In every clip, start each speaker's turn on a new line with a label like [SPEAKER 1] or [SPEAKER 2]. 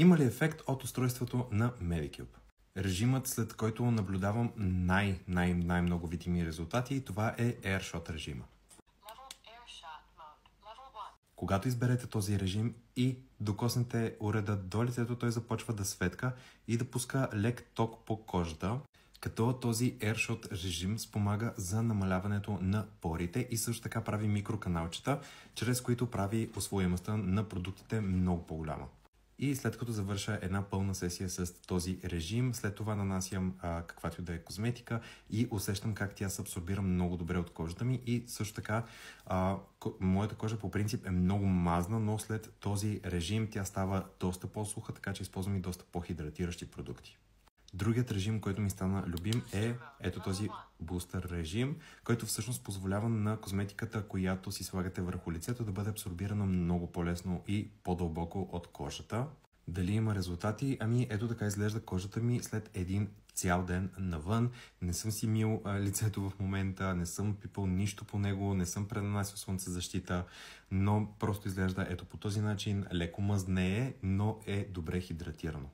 [SPEAKER 1] Има ли ефект от устройството на Medicube? Режимът, след който наблюдавам най-много видими резултати, това е AirShot режима. Когато изберете този режим и докоснете уреда до лицето, той започва да светка и да пуска лек ток по кожата, като този AirShot режим спомага за намаляването на порите и също така прави микроканалчета, чрез които прави усвояемостта на продуктите много по-голяма. И след като завърша една пълна сесия с този режим, след това нанасям каквато и да е козметика и усещам как тя се абсорбира много добре от кожата ми и също така моята кожа по принцип е много мазна, но след този режим тя става доста по-суха, така че използвам и доста по-хидратиращи продукти. Другият режим, който ми стана любим е ето този бустър режим, който всъщност позволява на козметиката, която си слагате върху лицето, да бъде абсорбирана много по-лесно и по-дълбоко от кожата. Дали има резултати? Ами ето така изглежда кожата ми след един цял ден навън. Не съм си мил лицето в момента, не съм пипал нищо по него, не съм пренанасил слънцезащита, но просто изглежда ето по този начин, леко мъзнее, но е добре хидратирано.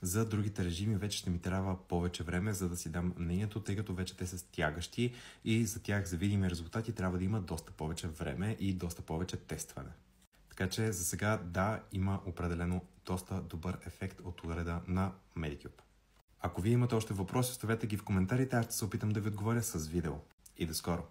[SPEAKER 1] За другите режими вече ще ми трябва повече време, за да си дам мнението, тъй като вече те са стягащи и за тях за видими резултати трябва да има доста повече време и доста повече тестване. Така че за сега да, има определено доста добър ефект от уреда на Medicube. Ако вие имате още въпроси, оставете ги в коментарите, аз ще се опитам да ви отговоря с видео. И до скоро!